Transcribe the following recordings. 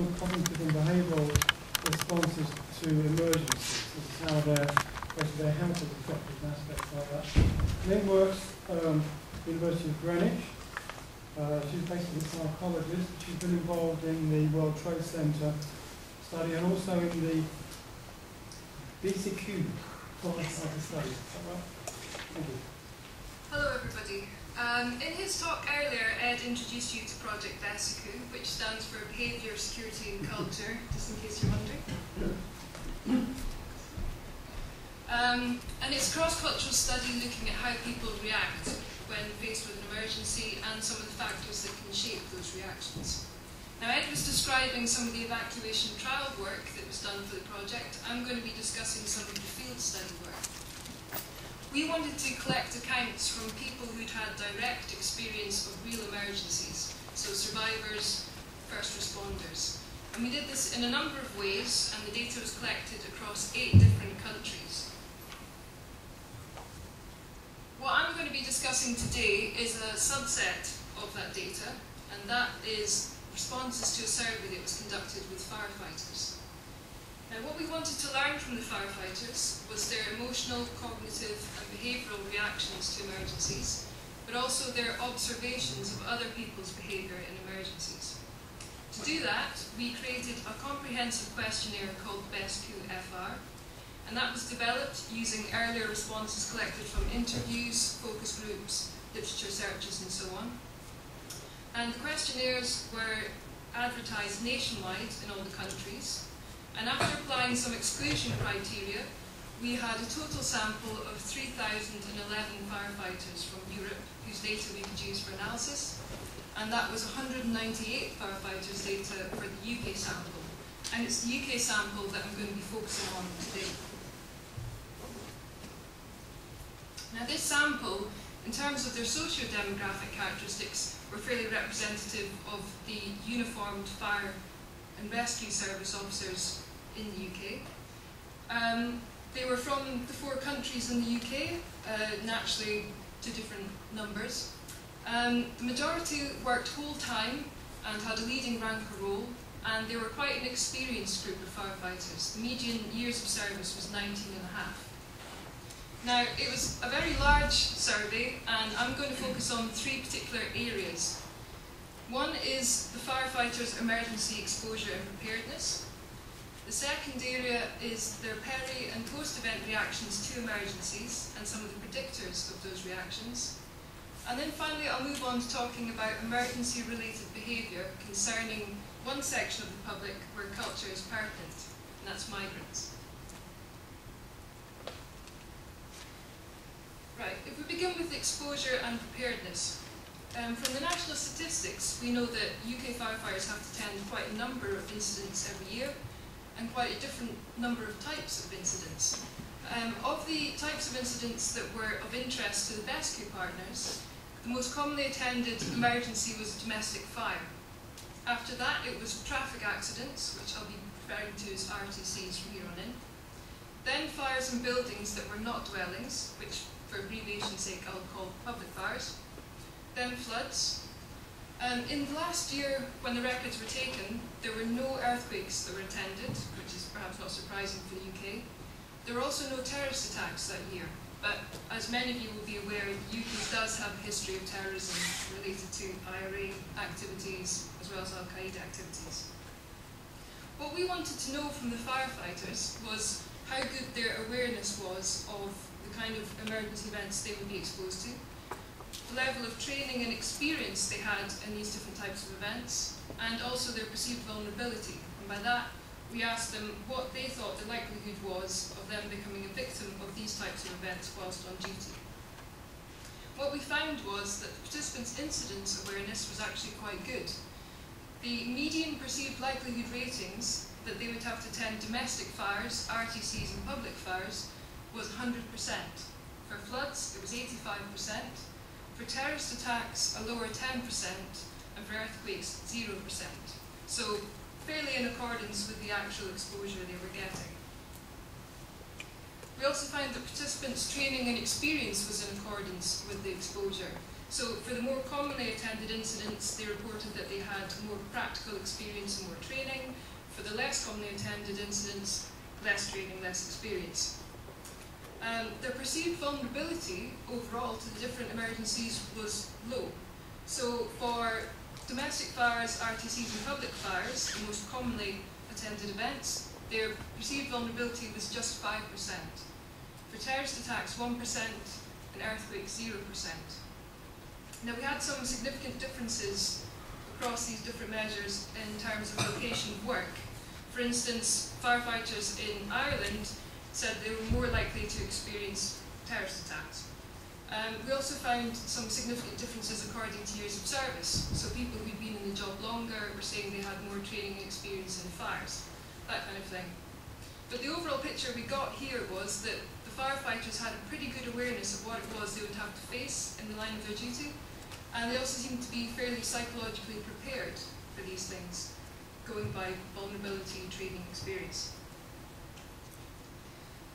cognitive and behavioural responses to emergencies. This is how their health is affected and aspects like that. Lynn works at the University of Greenwich. She's basically a psychologist. She's been involved in the World Trade Center study and also in the BeSeCu firefighter study. Is that right? Thank you. Hello everybody. In his talk earlier, Ed introduced you to Project BeSeCu, which stands for Behaviour, Security and Culture, just in case you're wondering. And it's a cross-cultural study looking at how people react when faced with an emergency and some of the factors that can shape those reactions. Now, Ed was describing some of the evacuation trial work that was done for the project. I'm going to be discussing some of the field study work. We wanted to collect accounts from people who'd had direct experience of real emergencies, so survivors, first responders. And we did this in a number of ways, and the data was collected across 8 different countries. What I'm going to be discussing today is a subset of that data, and that is responses to a survey that was conducted with firefighters. Now, what we wanted to learn from the firefighters was their emotional, cognitive and behavioural reactions to emergencies, but also their observations of other people's behaviour in emergencies. To do that, we created a comprehensive questionnaire called BeSeCu FR, and that was developed using earlier responses collected from interviews, focus groups, literature searches and so on. And the questionnaires were advertised nationwide in all the countries. And after applying some exclusion criteria, we had a total sample of 3,011 firefighters from Europe whose data we could use for analysis. And that was 198 firefighters' data for the UK sample. And it's the UK sample that I'm going to be focusing on today. Now, this sample, in terms of their socio-demographic characteristics, were fairly representative of the uniformed fire and rescue service officers in the UK. They were from the 4 countries in the UK, naturally to different numbers. The majority worked full-time and had a leading rank or role, and they were quite an experienced group of firefighters. The median years of service was 19 and a half. Now, it was a very large survey, and I'm going to focus on 3 particular areas. One is the firefighters' emergency exposure and preparedness. The second area is their peri- and post-event reactions to emergencies and some of the predictors of those reactions. And then finally, I'll move on to talking about emergency-related behaviour concerning one section of the public where culture is pertinent, and that's migrants. Right, if we begin with exposure and preparedness. From the national statistics, we know that UK firefighters have to attend quite a number of incidents every year, and quite a different number of types of incidents. Of the types of incidents that were of interest to the BeSeCu partners, the most commonly attended emergency was domestic fire. After that, it was traffic accidents, which I'll be referring to as RTCs from here on in. Then fires in buildings that were not dwellings, which for abbreviation's sake I'll call public fires. Then floods. In the last year, when the records were taken, there were no earthquakes that were attended, which is perhaps not surprising for the UK. There were also no terrorist attacks that year, but as many of you will be aware, the UK does have a history of terrorism related to IRA activities as well as Al-Qaeda activities. What we wanted to know from the firefighters was how good their awareness was of the kind of emergency events they would be exposed to, the level of training and experience they had in these different types of events, and also their perceived vulnerability. And by that, we asked them what they thought the likelihood was of them becoming a victim of these types of events whilst on duty. What we found was that the participants' incidence awareness was actually quite good. The median perceived likelihood ratings that they would have to attend domestic fires, RTCs and public fires was 100%. For floods, it was 85%. For terrorist attacks, a lower 10%, and for earthquakes, 0%. So fairly in accordance with the actual exposure they were getting. We also found that participants' training and experience was in accordance with the exposure. So for the more commonly attended incidents, they reported that they had more practical experience and more training, the less commonly attended incidents, less training, less experience. Their perceived vulnerability overall to the different emergencies was low. So for domestic fires, RTCs and public fires, the most commonly attended events, their perceived vulnerability was just 5%. For terrorist attacks, 1%, and earthquakes, 0%. Now we had some significant differences across these different measures in terms of location of work. For instance, firefighters in Ireland said they were more likely to experience terrorist attacks. We also found some significant differences according to years of service. So people who'd been in the job longer were saying they had more training and experience in fires, that kind of thing. But the overall picture we got here was that the firefighters had a pretty good awareness of what it was they would have to face in the line of their duty, and they also seemed to be fairly psychologically prepared for these things, going by vulnerability, training, experience.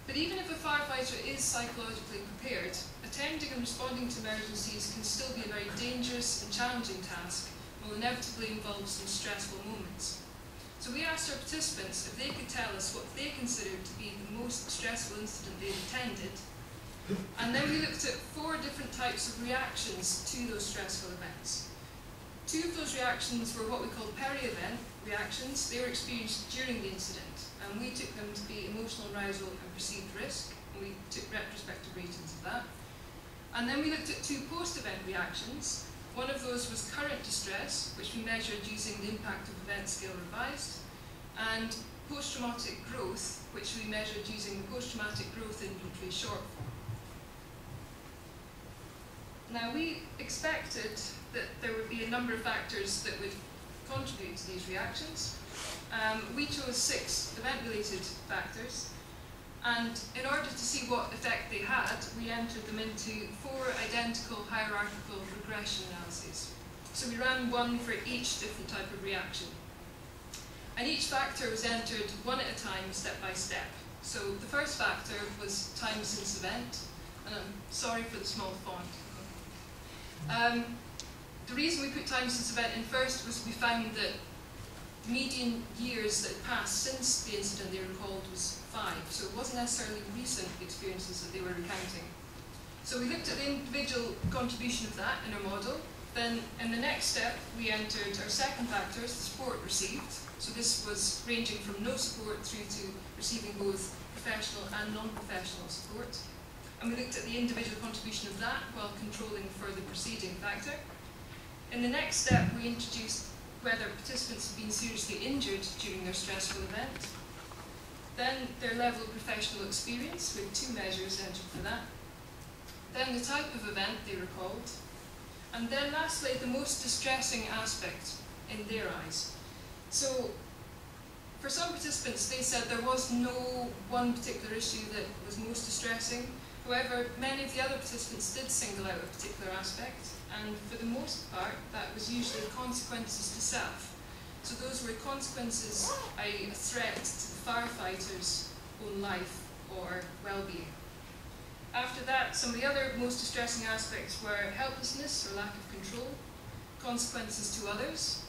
But even if a firefighter is psychologically prepared, attending and responding to emergencies can still be a very dangerous and challenging task, and will inevitably involve some stressful moments. So we asked our participants if they could tell us what they considered to be the most stressful incident they'd attended, and then we looked at 4 different types of reactions to those stressful events. 2 of those reactions were what we call peri-event reactions. They were experienced during the incident, and we took them to be emotional arousal and perceived risk, and we took retrospective ratings of that. And then we looked at 2 post-event reactions. One of those was current distress, which we measured using the impact of event scale revised, and post-traumatic growth, which we measured using the post-traumatic growth inventory short form. Now we expected that there would be a number of factors that would contribute to these reactions. We chose 6 event-related factors, and in order to see what effect they had, we entered them into 4 identical hierarchical regression analyses. So we ran one for each different type of reaction. And each factor was entered one at a time, step by step. So the first factor was time since event, and I'm sorry for the small font. The reason we put time since event in first was we found that median years that had passed since the incident they recalled was 5, so it wasn't necessarily recent experiences that they were recounting. So we looked at the individual contribution of that in our model. Then in the next step we entered our second factor, the support received. So this was ranging from no support through to receiving both professional and non-professional support. And we looked at the individual contribution of that while controlling for the preceding factor. In the next step we introduced whether participants had been seriously injured during their stressful event, then their level of professional experience, with 2 measures entered for that, then the type of event they recalled, and then lastly the most distressing aspect in their eyes. So for some participants they said there was no one particular issue that was most distressing. However, many of the other participants did single out a particular aspect, and for the most part that was usually consequences to self. So those were consequences, i.e. a threat to the firefighter's own life or well-being. After that, some of the other most distressing aspects were helplessness or lack of control, consequences to others,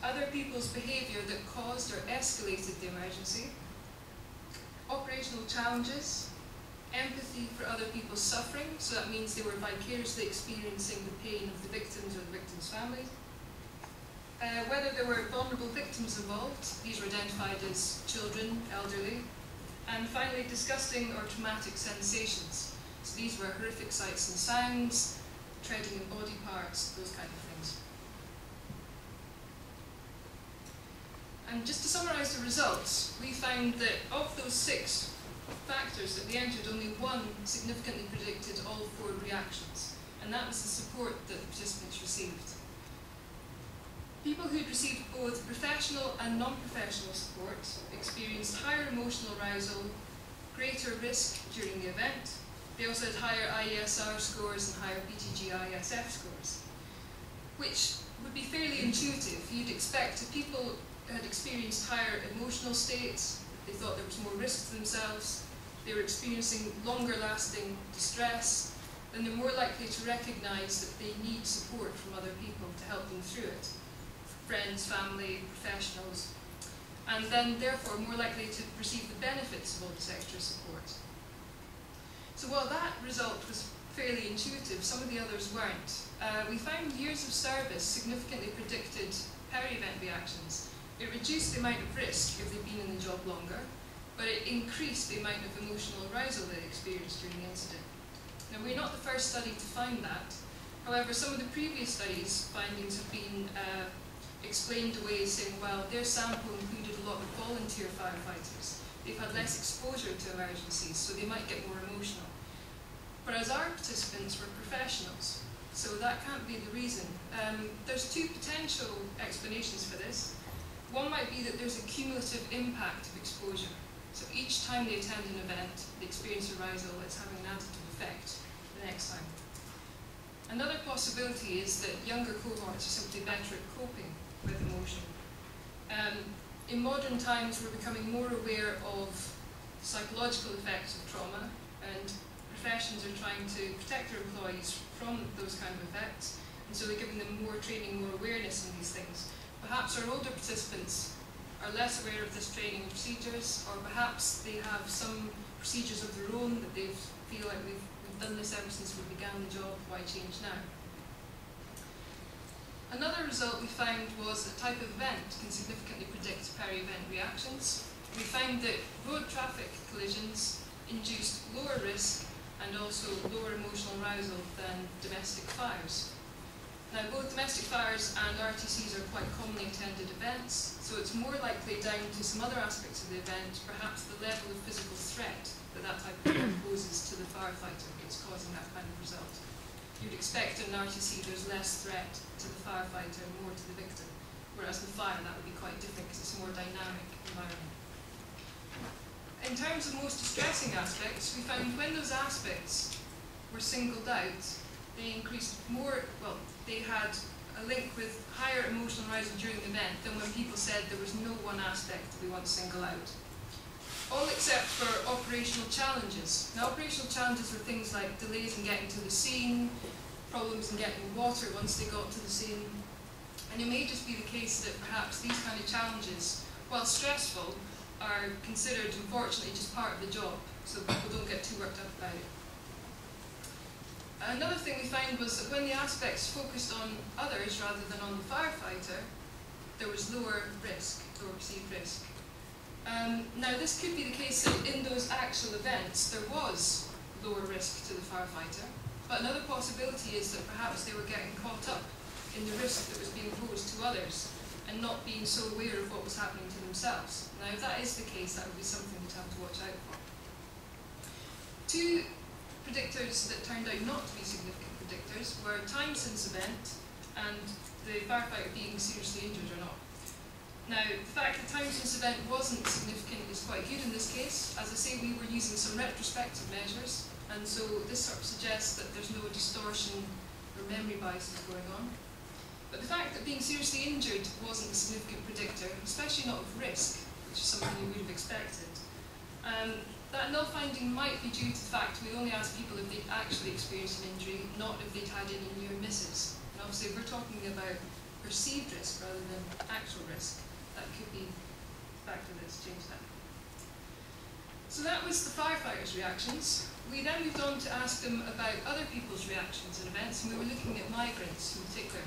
other people's behaviour that caused or escalated the emergency, operational challenges, empathy for other people's suffering, so that means they were vicariously experiencing the pain of the victims or the victim's family. Whether there were vulnerable victims involved, these were identified as children, elderly, and finally disgusting or traumatic sensations. So these were horrific sights and sounds, treading in body parts, those kind of things. And just to summarise the results, we found that of those 6 factors that we entered, only 1 significantly predicted all 4 reactions, and that was the support that the participants received. People who'd received both professional and non-professional support experienced higher emotional arousal, greater risk during the event. They also had higher IESR scores and higher PTG-ISF scores, which would be fairly intuitive. You'd expect if people had experienced higher emotional states, they thought there was more risk to themselves, they were experiencing longer lasting distress, then they're more likely to recognise that they need support from other people to help them through it. Friends, family, professionals. and then therefore more likely to perceive the benefits of all this extra support. So while that result was fairly intuitive, some of the others weren't. We found years of service significantly predicted peri-event reactions. It reduced the amount of risk if they'd been in the job longer, but it increased the amount of emotional arousal they experienced during the incident. Now, we're not the first study to find that. However, some of the previous studies' findings have been explained away as saying, well, their sample included a lot of volunteer firefighters. They've had less exposure to emergencies, so they might get more emotional. Whereas our participants were professionals, so that can't be the reason. There's two potential explanations for this. One might be that there's a cumulative impact of exposure. So each time they attend an event, they experience arousal, it's having an additive effect the next time. Another possibility is that younger cohorts are simply better at coping with emotion. In modern times, we're becoming more aware of psychological effects of trauma, and professions are trying to protect their employees from those kind of effects, and so we're giving them more training, more awareness in these things. Perhaps our older participants are less aware of this training and procedures, or perhaps they have some procedures of their own that they feel like we've done this ever since we began the job, why change now? Another result we found was that type of event can significantly predict peri-event reactions. We found that road traffic collisions induced lower risk and also lower emotional arousal than domestic fires. Now, both domestic fires and RTCs are quite commonly attended events, so it's more likely down to some other aspects of the event, perhaps the level of physical threat that that type of event poses to the firefighter that's causing that kind of result. You'd expect in an RTC there's less threat to the firefighter and more to the victim, whereas in fire that would be quite different because it's a more dynamic environment. In terms of most distressing aspects, we found when those aspects were singled out, they increased more, well, they had a link with higher emotional arousal during the event than when people said there was no one aspect that we want to single out. All except for operational challenges. Now, operational challenges were things like delays in getting to the scene, problems in getting water once they got to the scene. And it may just be the case that perhaps these kind of challenges, while stressful, are considered, unfortunately, just part of the job, so people don't get too worked up about it. Another thing we found was that when the aspects focused on others rather than on the firefighter, there was lower risk, lower perceived risk. Now, this could be the case that in those actual events there was lower risk to the firefighter, but another possibility is that perhaps they were getting caught up in the risk that was being posed to others and not being so aware of what was happening to themselves. Now, if that is the case, that would be something we'd have to watch out for. Two predictors that turned out not to be significant predictors were time since event and the firefighter being seriously injured or not. Now, the fact that time since event wasn't significant is quite good in this case. As I say, we were using some retrospective measures, and so this sort of suggests that there's no distortion or memory biases going on. But the fact that being seriously injured wasn't a significant predictor, especially not of risk, which is something you would have expected. That null finding might be due to the fact we only asked people if they'd actually experienced an injury, not if they'd had any near misses. And obviously, we're talking about perceived risk rather than actual risk. That could be a factor that's changed that. So that was the firefighters' reactions. We then moved on to ask them about other people's reactions and events, and we were looking at migrants in particular.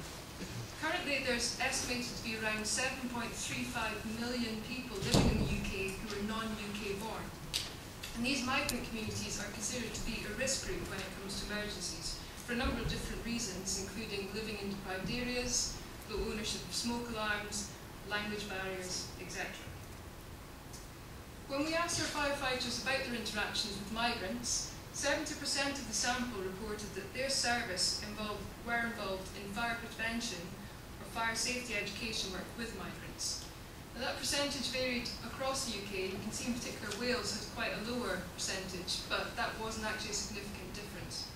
Currently, there's estimated to be around 7.35 million people living in the UK who are non-UK born. And these migrant communities are considered to be a risk group when it comes to emergencies, for a number of different reasons, including living in deprived areas, low ownership of smoke alarms, language barriers, etc. When we asked our firefighters about their interactions with migrants, 70% of the sample reported that their service were involved in fire prevention or fire safety education work with migrants. Now, that percentage varied across the UK. You can see in particular Wales has quite a lower percentage, but that wasn't actually a significant difference.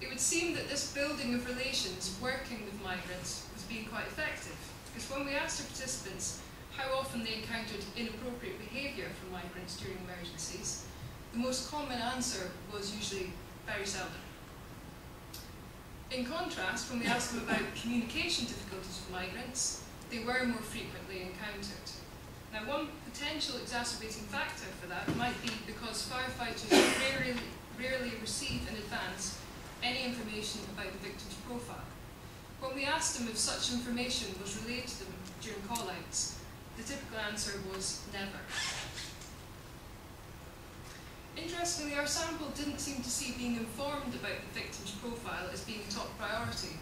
It would seem that this building of relations working with migrants was being quite effective, because when we asked our participants how often they encountered inappropriate behaviour from migrants during emergencies, the most common answer was usually very seldom. In contrast, when we asked them about communication difficulties with migrants, they were more frequently encountered. Now, one potential exacerbating factor for that might be because firefighters rarely receive in advance any information about the victim's profile. When we asked them if such information was relayed to them during call-outs, the typical answer was never. Interestingly, our sample didn't seem to see being informed about the victim's profile as being top priority.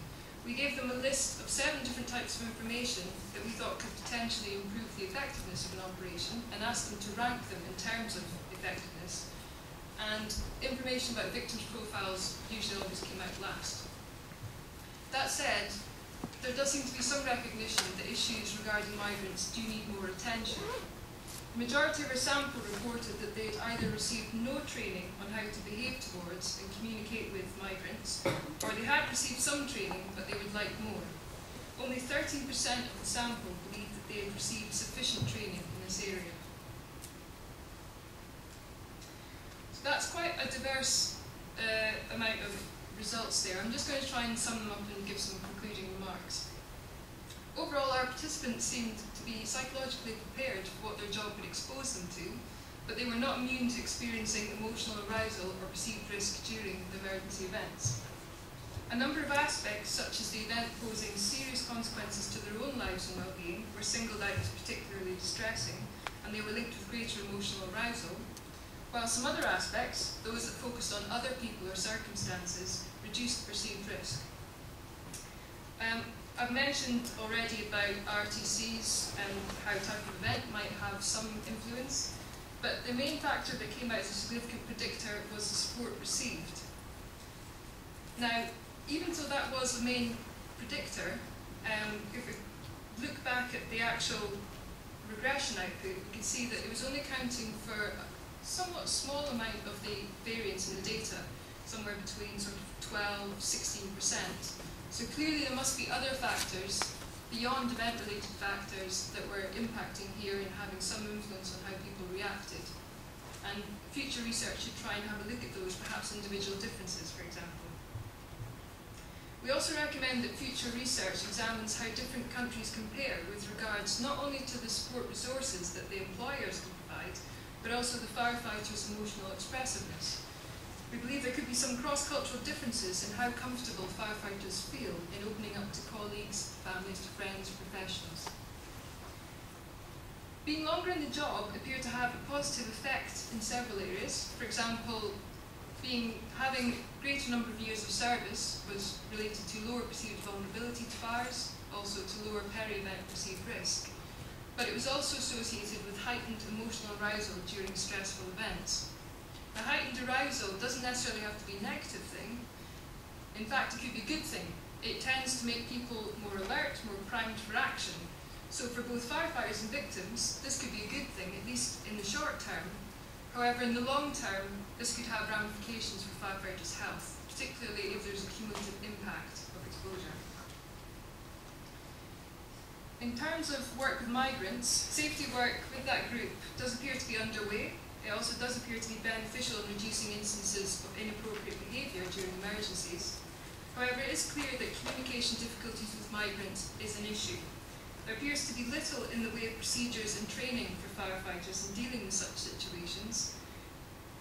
We gave them a list of 7 different types of information that we thought could potentially improve the effectiveness of an operation and asked them to rank them in terms of effectiveness. And information about victims' profiles usually always came out last. That said, there does seem to be some recognition that issues regarding migrants do need more attention. The majority of our sample reported that they had either received no training on how to behave towards and communicate with migrants, or they had received some training but they would like more. Only 13% of the sample believed that they had received sufficient training in this area. So that's quite a diverse amount of results there. I'm just going to try and sum them up and give some concluding remarks. Overall, our participants seemed to be psychologically prepared for what their job would expose them to, but they were not immune to experiencing emotional arousal or perceived risk during the emergency events. A number of aspects, such as the event posing serious consequences to their own lives and well-being, were singled out as particularly distressing, and they were linked with greater emotional arousal, while some other aspects, those that focused on other people or circumstances, reduced perceived risk. I've mentioned already about RTCs and how type of event might have some influence, but the main factor that came out as a significant predictor was the support received. Now, even though that was the main predictor, if we look back at the actual regression output, we can see that it was only accounting for a somewhat small amount of the variance in the data, somewhere between sort of 12–16%. So clearly there must be other factors beyond event-related factors that were impacting here and having some influence on how people reacted. And future research should try and have a look at those, perhaps individual differences, for example. We also recommend that future research examines how different countries compare with regards not only to the support resources that the employers can provide, but also the firefighters' emotional expressiveness. We believe there could be some cross-cultural differences in how comfortable firefighters feel in opening up to colleagues, families, to friends, professionals. Being longer in the job appeared to have a positive effect in several areas. For example, having a greater number of years of service was related to lower perceived vulnerability to fires, also to lower peri-event perceived risk. But it was also associated with heightened emotional arousal during stressful events. A heightened arousal doesn't necessarily have to be a negative thing. In fact, it could be a good thing. It tends to make people more alert, more primed for action. So for both firefighters and victims, this could be a good thing, at least in the short term. However, in the long term, this could have ramifications for firefighters' health, particularly if there's a cumulative impact of exposure. In terms of work with migrants, safety work with that group does appear to be underway. It also does appear to be beneficial in reducing instances of inappropriate behaviour during emergencies. However, it is clear that communication difficulties with migrants is an issue. There appears to be little in the way of procedures and training for firefighters in dealing with such situations.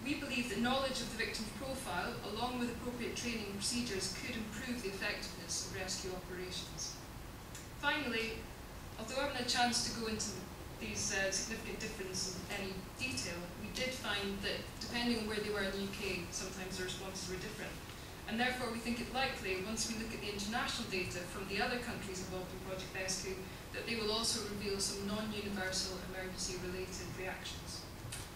We believe that knowledge of the victim's profile, along with appropriate training and procedures, could improve the effectiveness of rescue operations. Finally, although I haven't had a chance to go into these significant differences in any detail, we did find that depending on where they were in the UK, sometimes the responses were different. And therefore we think it likely, once we look at the international data from the other countries involved in Project BeSeCu, that they will also reveal some non-universal emergency-related reactions.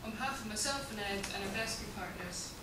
On behalf of myself and Ed and our BeSeCu partners,